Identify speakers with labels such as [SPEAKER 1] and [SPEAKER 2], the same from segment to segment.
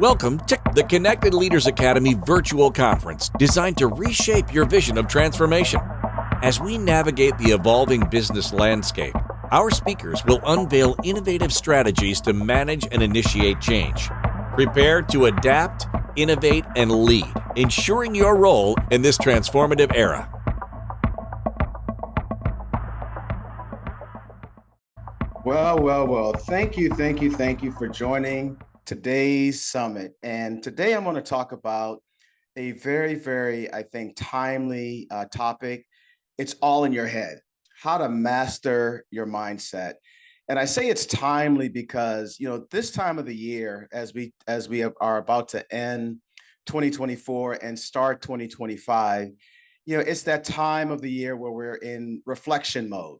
[SPEAKER 1] Welcome to the Connected Leaders Academy virtual conference designed to reshape your vision of transformation. As we navigate the evolving business landscape, our speakers will unveil innovative strategies to manage and initiate change. Prepare to adapt, innovate, and lead, ensuring your role in this transformative era.
[SPEAKER 2] Well. Thank you for joining today's summit. And today I'm going to talk about a very, I think, timely topic. It's all in your head, how to master your mindset. And I say it's timely because, this time of the year, as we are about to end 2024 and start 2025, it's that time of the year where we're in reflection mode,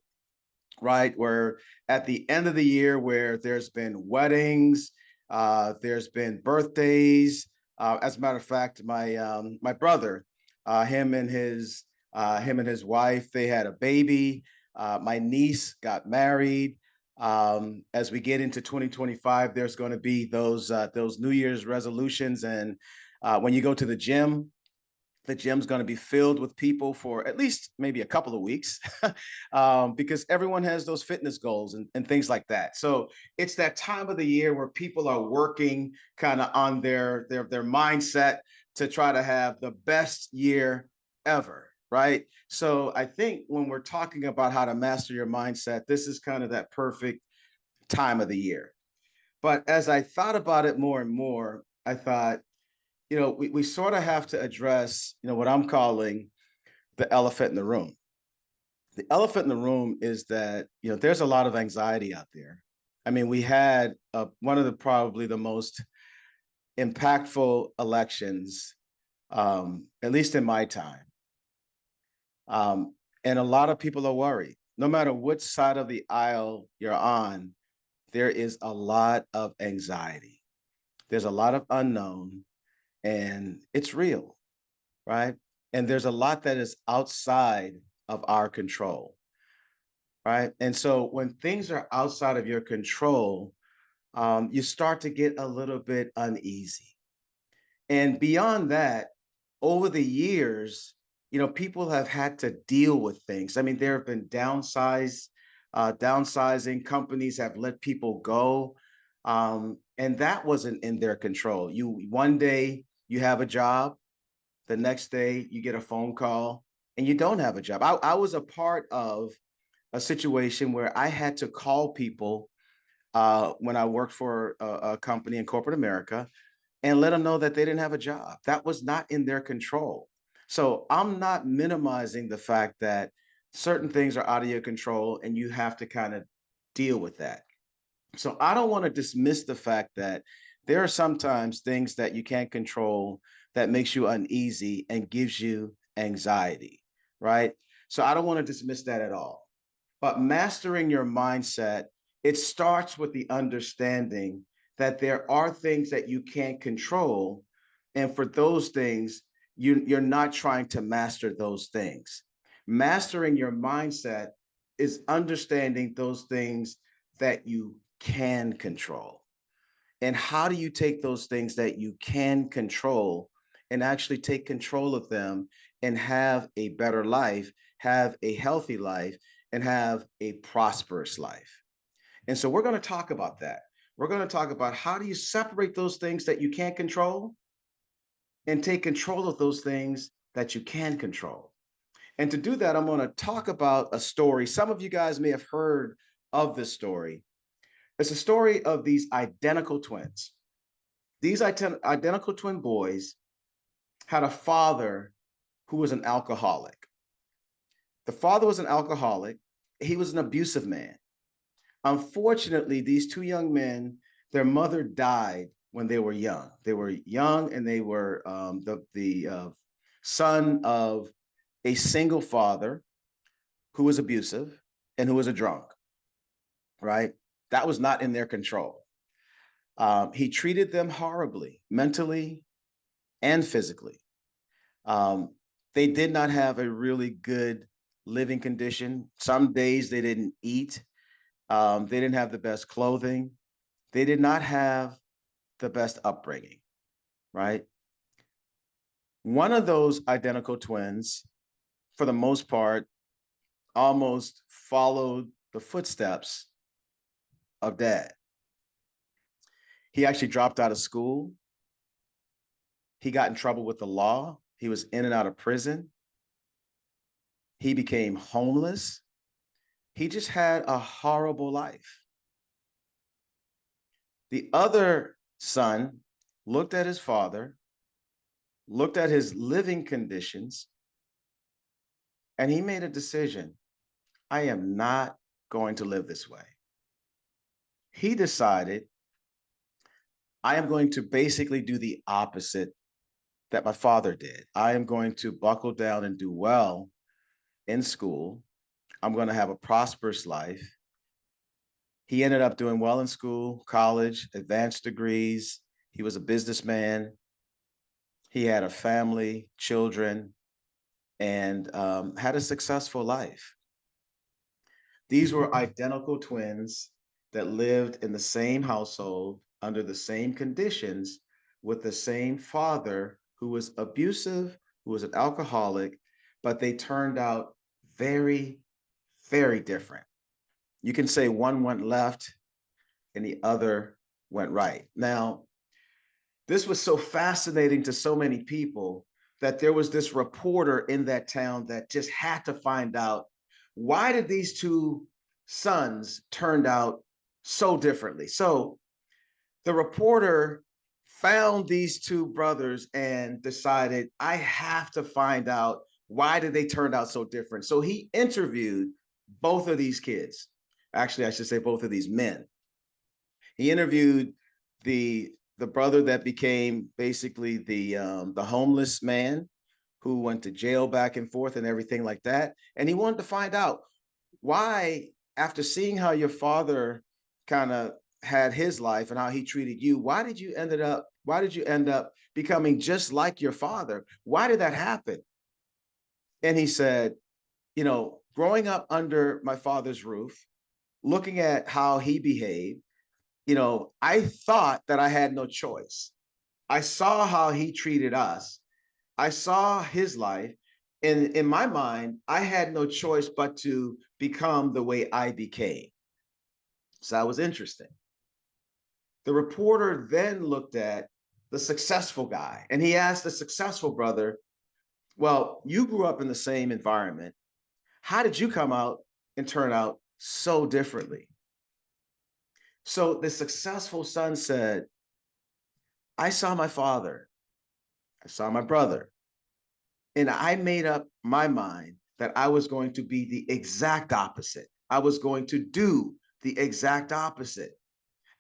[SPEAKER 2] right? We're at the end of the year where there's been weddings, there's been birthdays. As a matter of fact, my brother, him and his wife, they had a baby. My niece got married. As we get into 2025, there's going to be those New Year's resolutions, and when you go to the gym's going to be filled with people for at least maybe a couple of weeks because everyone has those fitness goals and things like that. So it's that time of the year where people are working kind of on their mindset to try to have the best year ever, right? So I think when we're talking about how to master your mindset, this is kind of that perfect time of the year. But as I thought about it more and more, I thought, we sort of have to address, what I'm calling the elephant in the room. The elephant in the room is that, there's a lot of anxiety out there. I mean, we had one of the probably the most impactful elections, at least in my time. And a lot of people are worried. No matter which side of the aisle you're on, there is a lot of anxiety. There's a lot of unknown. And it's real, right? And there's a lot that is outside of our control, right? And so when things are outside of your control, you start to get a little bit uneasy. And beyond that, over the years, people have had to deal with things. I mean, there have been downsizing. Companies have let people go, and that wasn't in their control. One day you have a job, the next day you get a phone call, and you don't have a job. I was a part of a situation where I had to call people when I worked for a company in corporate America and let them know that they didn't have a job. That was not in their control. So I'm not minimizing the fact that certain things are out of your control and you have to kind of deal with that. So I don't want to dismiss the fact that there are sometimes things that you can't control that makes you uneasy and gives you anxiety, right? So I don't want to dismiss that at all. But mastering your mindset, it starts with the understanding that there are things that you can't control. And for those things, you're not trying to master those things. Mastering your mindset is understanding those things that you can control. And how do you take those things that you can control and actually take control of them and have a better life, have a healthy life, and have a prosperous life? And so we're going to talk about that. We're going to talk about how do you separate those things that you can't control and take control of those things that you can control. And to do that, I'm going to talk about a story. Some of you guys may have heard of this story. It's a story of these identical twins. These identical twin boys had a father who was an alcoholic. The father was an alcoholic. He was an abusive man. Unfortunately, these two young men, their mother died when they were young. They were young, and they were the son of a single father who was abusive and who was a drunk, right? That was not in their control. He treated them horribly, mentally and physically. They did not have a really good living condition. Some days they didn't eat. They didn't have the best clothing. They did not have the best upbringing. right? One of those identical twins, for the most part, almost followed the footsteps of dad. He actually dropped out of school. He got in trouble with the law. He was in and out of prison. He became homeless. He just had a horrible life. The other son looked at his father, looked at his living conditions, and he made a decision. I am not going to live this way. He decided, I am going to basically do the opposite that my father did. I am going to buckle down and do well in school. I'm going to have a prosperous life. He ended up doing well in school, college, advanced degrees. He was a businessman. He had a family, children, and had a successful life. These were identical twins that lived in the same household under the same conditions with the same father who was abusive, who was an alcoholic, but they turned out very, very different. You can say one went left and the other went right. Now, this was so fascinating to so many people that there was this reporter in that town that just had to find out, why did these two sons turned out so differently? So the reporter found these two brothers and decided, I have to find out, why did they turn out so different? So he interviewed both of these kids. Actually, I should say both of these men. He interviewed the brother that became basically the homeless man who went to jail back and forth and everything like that. And he wanted to find out why, after seeing how your father kind of had his life and how he treated you, why did you end up becoming just like your father? Why did that happen? And he said, growing up under my father's roof, looking at how he behaved, I thought that I had no choice. I saw how he treated us. I saw his life. And in my mind, I had no choice but to become the way I became. So that was interesting. The reporter then looked at the successful guy and he asked the successful brother, well, you grew up in the same environment. How did you come out and turn out so differently? So the successful son said, I saw my father, I saw my brother, and I made up my mind that I was going to be the exact opposite. I was going to do the exact opposite.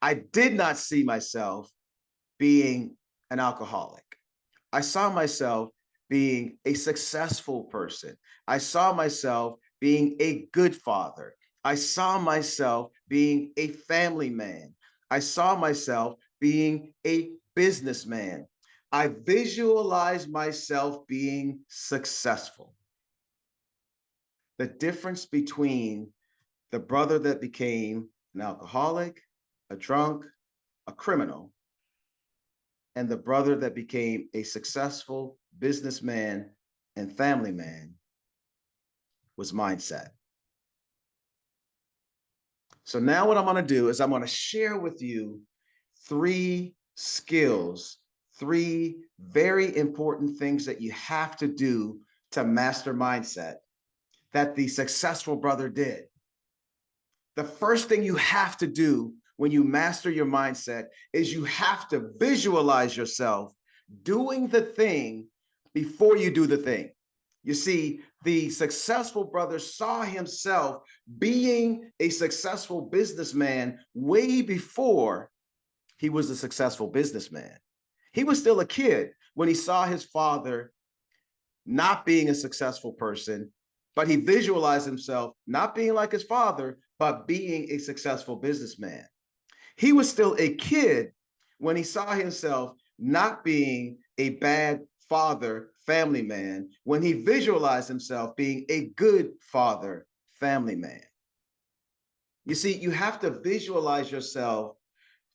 [SPEAKER 2] I did not see myself being an alcoholic. I saw myself being a successful person. I saw myself being a good father. I saw myself being a family man. I saw myself being a businessman. I visualized myself being successful. The difference between the brother that became an alcoholic, a drunk, a criminal, and the brother that became a successful businessman and family man was mindset. So now what I'm going to do is I'm going to share with you 3 skills, 3 very important things that you have to do to master mindset that the successful brother did. The first thing you have to do when you master your mindset is you have to visualize yourself doing the thing before you do the thing. You see, the successful brother saw himself being a successful businessman way before he was a successful businessman. He was still a kid when he saw his father not being a successful person, but he visualized himself not being like his father, but being a successful businessman. He was still a kid when he saw himself not being a bad father, family man, when he visualized himself being a good father, family man. You see, you have to visualize yourself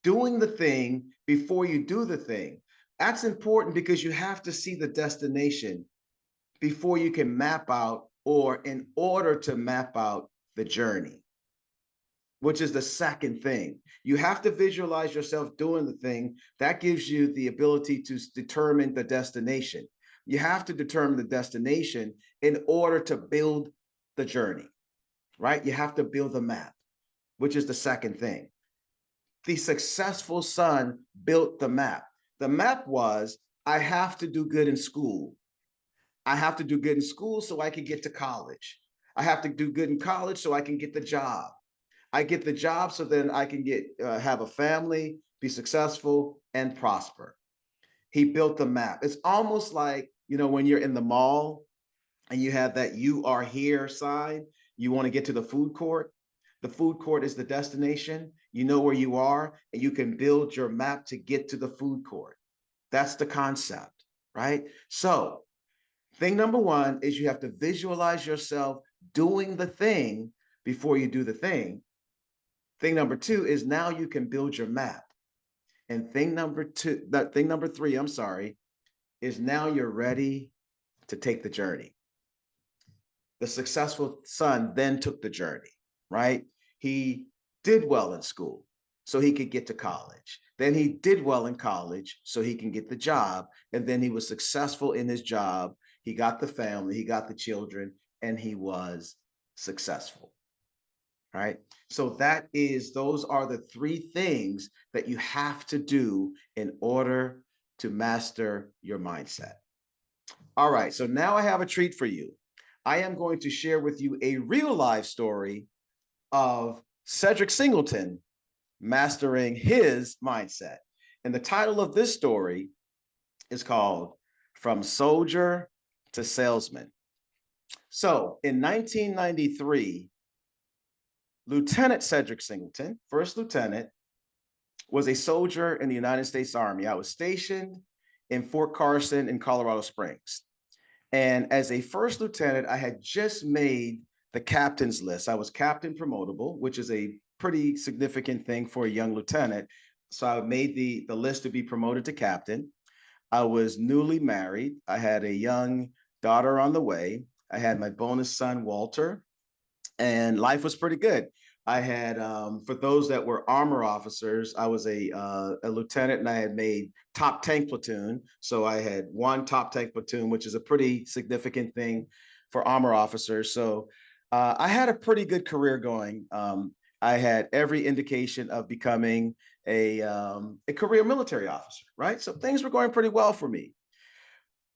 [SPEAKER 2] doing the thing before you do the thing. That's important because you have to see the destination before you can map out, or in order to map out the journey, which is the second thing. You have to visualize yourself doing the thing. That gives you the ability to determine the destination. You have to determine the destination in order to build the journey, right? You have to build the map, which is the second thing. The successful son built the map. The map was, I have to do good in school. I have to do good in school so I can get to college. I have to do good in college so I can get the job. I get the job so then I can have a family, be successful, and prosper. He built the map. It's almost like, when you're in the mall and you have that "you are here" sign, you want to get to the food court. The food court is the destination. You know where you are, and you can build your map to get to the food court. That's the concept, right? So, thing number one is you have to visualize yourself doing the thing before you do the thing. Thing number two is now you can build your map. And thing number three, I'm sorry, is now you're ready to take the journey. The successful son then took the journey, right? He did well in school so he could get to college. Then he did well in college so he can get the job. And then he was successful in his job. He got the family, he got the children, and he was successful. Right? So those are the three things that you have to do in order to master your mindset. All right, so now I have a treat for you. I am going to share with you a real life story of Cedric Singleton mastering his mindset. And the title of this story is called From Soldier to Salesman. So in 1993, Lieutenant Cedric Singleton, first lieutenant, was a soldier in the United States Army. I was stationed in Fort Carson in Colorado Springs. And as a first lieutenant, I had just made the captain's list. I was captain promotable, which is a pretty significant thing for a young lieutenant. So I made the list to be promoted to captain. I was newly married. I had a young daughter on the way. I had my bonus son, Walter, and life was pretty good. I had, for those that were armor officers, I was a lieutenant, and I had made top tank platoon. So I had one top tank platoon, which is a pretty significant thing for armor officers. So I had a pretty good career going. I had every indication of becoming a career military officer, right? So things were going pretty well for me.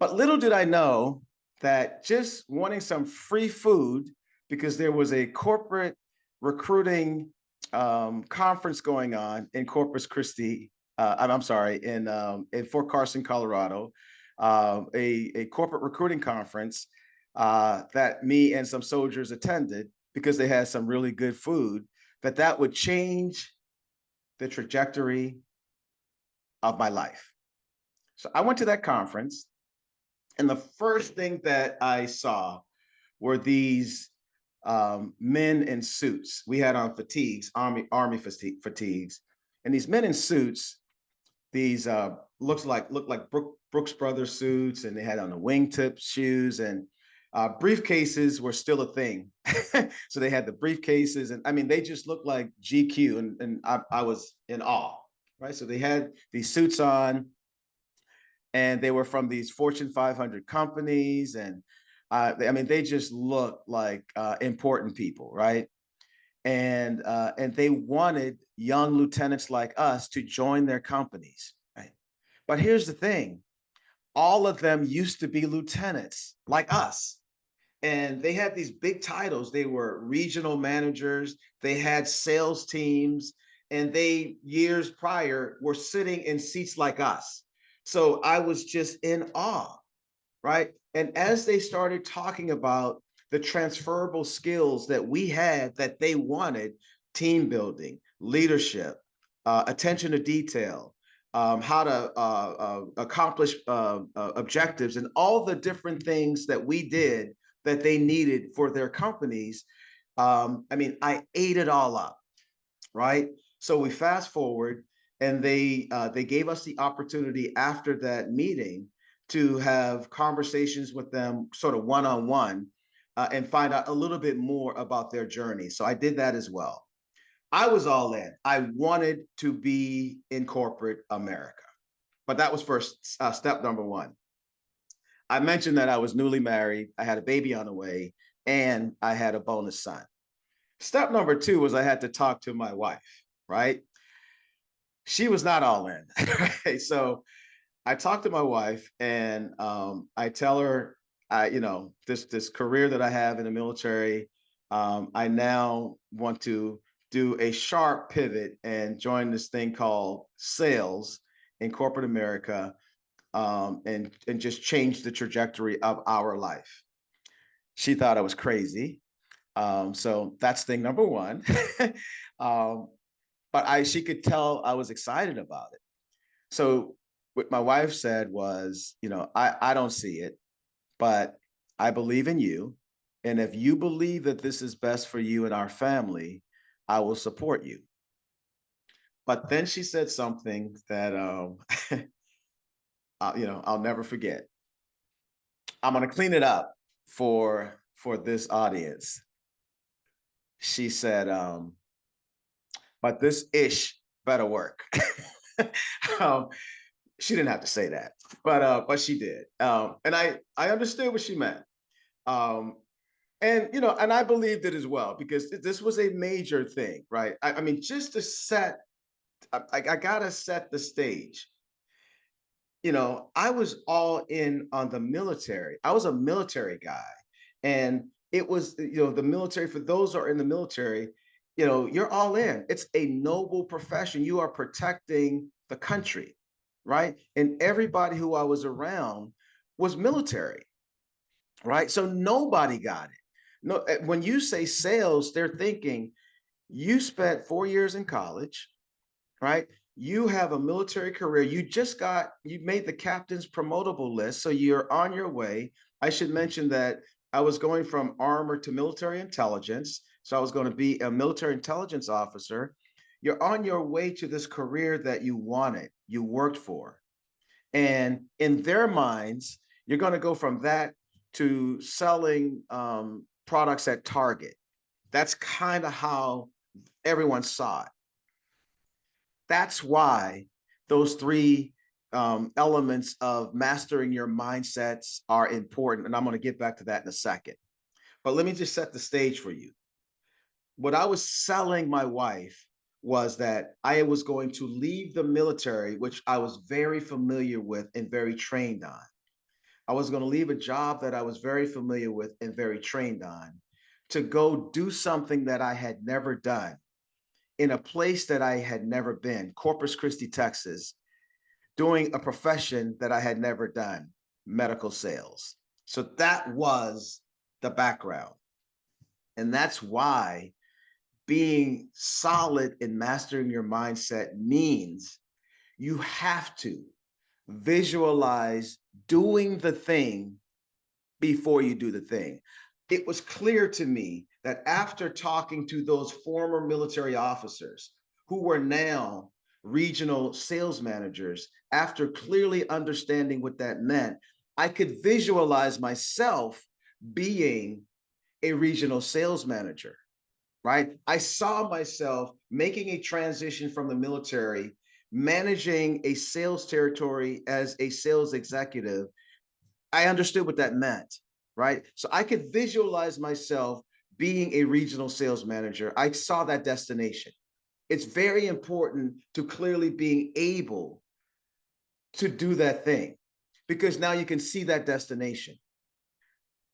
[SPEAKER 2] But little did I know that just wanting some free food, because there was a corporate recruiting conference going on in Corpus Christi. I'm sorry, in Fort Carson, Colorado, a corporate recruiting conference that me and some soldiers attended because they had some really good food. That would change the trajectory of my life. So I went to that conference, and the first thing that I saw were these men in suits. We had on fatigues, army fatigues, and these men in suits. These looked like Brooks Brothers suits, and they had on the wingtip shoes, and briefcases were still a thing. So they had the briefcases, and I mean, they just looked like GQ, and I was in awe, right? So they had these suits on, and they were from these Fortune 500 companies, and I mean, they just looked like important people, right? And they wanted young lieutenants like us to join their companies, right? But here's the thing: all of them used to be lieutenants like us, and they had these big titles. They were regional managers, they had sales teams, and they years prior were sitting in seats like us. So I was just in awe, right? And as they started talking about the transferable skills that we had that they wanted: team building, leadership, attention to detail, how to accomplish objectives, and all the different things that we did that they needed for their companies. I mean, I ate it all up, right? So we fast forward, and they gave us the opportunity after that meeting to have conversations with them, sort of one-on-one, and find out a little bit more about their journey. So I did that as well. I was all in. I wanted to be in corporate America, but that was first step number one. I mentioned that I was newly married, I had a baby on the way, and I had a bonus son. Step number two was I had to talk to my wife, right? She was not all in. Right? So I talked to my wife, and I tell her, this career that I have in the military, I now want to do a sharp pivot and join this thing called sales in corporate America, and just change the trajectory of our life. She thought I was crazy. So that's thing number one. um, but she could tell I was excited about it. So what my wife said was, I don't see it, but I believe in you. And if you believe that this is best for you and our family, I will support you. But then she said something that, I'll never forget. I'm going to clean it up for this audience. She said, but this ish better work. um, she didn't have to say that, but she did, and I understood what she meant, um, and I believed it as well because this was a major thing, right? I mean, just to set, I gotta set the stage. I was all in on the military. I was a military guy. And it was, the military, for those who are in the military, you're all in. It's a noble profession. You are protecting the country, right? And everybody who I was around was military, right? So nobody got it. No, when you say sales, they're thinking you spent 4 years in college, right? You have a military career. You made the captain's promotable list. So you're on your way. I should mention that I was going from armor to military intelligence. So I was going to be a military intelligence officer. You're on your way to this career that you wanted, you worked for. And in their minds, you're going to go from that to selling products at Target. That's kind of how everyone saw it. That's why those three elements of mastering your mindsets are important. And I'm going to get back to that in a second. But let me just set the stage for you. What I was selling my wife was that I was going to leave the military, which I was very familiar with and very trained on. I was going to leave a job that I was very familiar with and very trained on to go do something that I had never done in a place that I had never been, Corpus Christi, Texas, doing a profession that I had never done, medical sales. So that was the background. And that's why being solid in mastering your mindset means you have to visualize doing the thing before you do the thing. It was clear to me that after talking to those former military officers who were now regional sales managers, after clearly understanding what that meant, I could visualize myself being a regional sales manager, right? I saw myself making a transition from the military, managing a sales territory as a sales executive. I understood what that meant, right? So I could visualize myself being a regional sales manager. I saw that destination. It's very important to clearly being able to do that thing because now you can see that destination.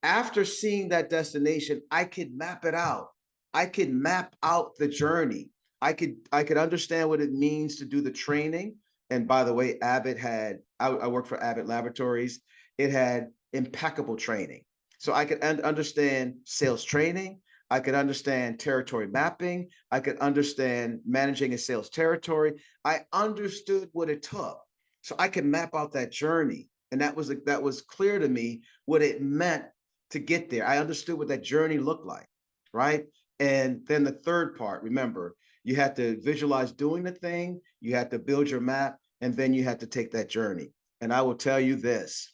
[SPEAKER 2] After seeing that destination, I could map it out. I could map out the journey. I could understand what it means to do the training. And by the way, I worked for Abbott Laboratories. It had impeccable training. So I could understand sales training. I could understand territory mapping. I could understand managing a sales territory. I understood what it took. So I could map out that journey. And that was clear to me what it meant to get there. I understood what that journey looked like, right? And then the third part, remember, You had to visualize doing the thing, you had to build your map, and then you had to take that journey. And I will tell you this,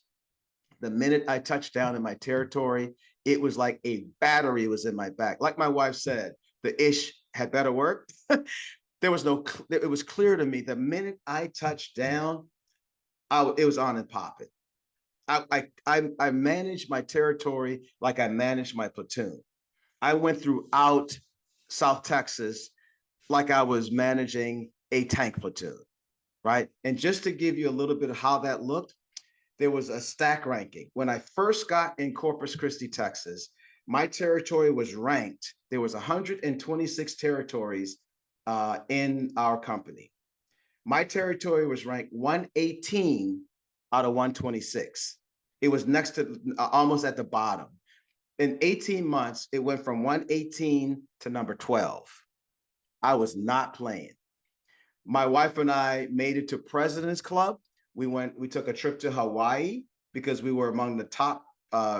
[SPEAKER 2] the minute I touched down in my territory, it was like a battery was in my back. Like my wife said, the ish had better work. There was no, it was clear to me the minute I touched down, it was on and popping. I managed my territory like I managed my platoon. I went throughout South Texas like I was managing a tank platoon, right? And just to give you a little bit of how that looked, there was a stack ranking. When I first got in Corpus Christi, Texas, my territory was ranked. There was 126 territories in our company. My territory was ranked 118 out of 126. It was next to almost at the bottom. In 18 months, it went from 118 to number 12. I was not playing. My wife and I made it to President's Club. We took a trip to Hawaii because we were among the top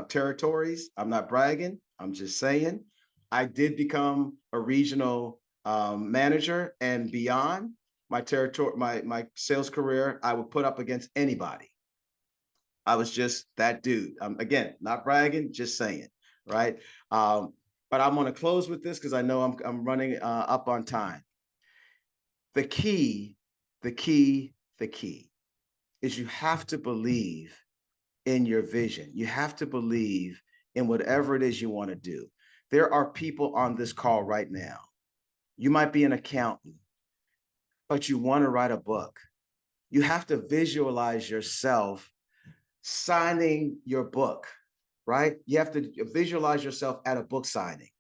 [SPEAKER 2] territories. I'm not bragging, I'm just saying. I did become a regional manager, and beyond my territory, my sales career, I would put up against anybody. I was just that dude. Again, not bragging, just saying, right? But I'm going to close with this because I know I'm running up on time. The key is you have to believe in your vision. You have to believe in whatever it is you want to do. There are people on this call right now. You might be an accountant, but you want to write a book. You have to visualize yourself signing your book, right? You have to visualize yourself at a book signing.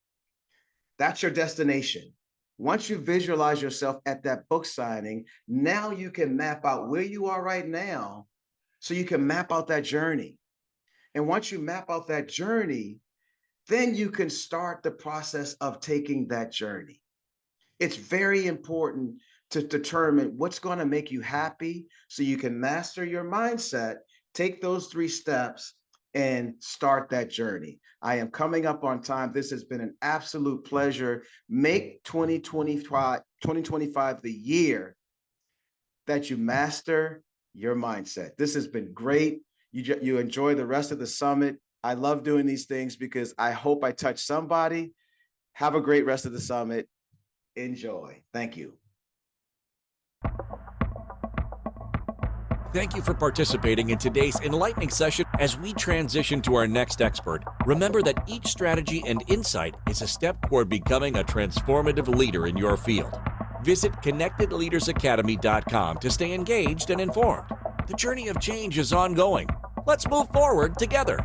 [SPEAKER 2] That's your destination. Once you visualize yourself at that book signing, now you can map out where you are right now so you can map out that journey. And once you map out that journey, then you can start the process of taking that journey. It's very important to determine what's going to make you happy so you can master your mindset, take those 3 steps, and start that journey. I am coming up on time. This has been an absolute pleasure. Make 2025 the year that you master your mindset. This has been great. You enjoy the rest of the summit. I love doing these things because I hope I touch somebody. Have a great rest of the summit. Enjoy. Thank you.
[SPEAKER 1] Thank you for participating in today's enlightening session. As we transition to our next expert, remember that each strategy and insight is a step toward becoming a transformative leader in your field. Visit connectedleadersacademy.com to stay engaged and informed. The journey of change is ongoing. Let's move forward together.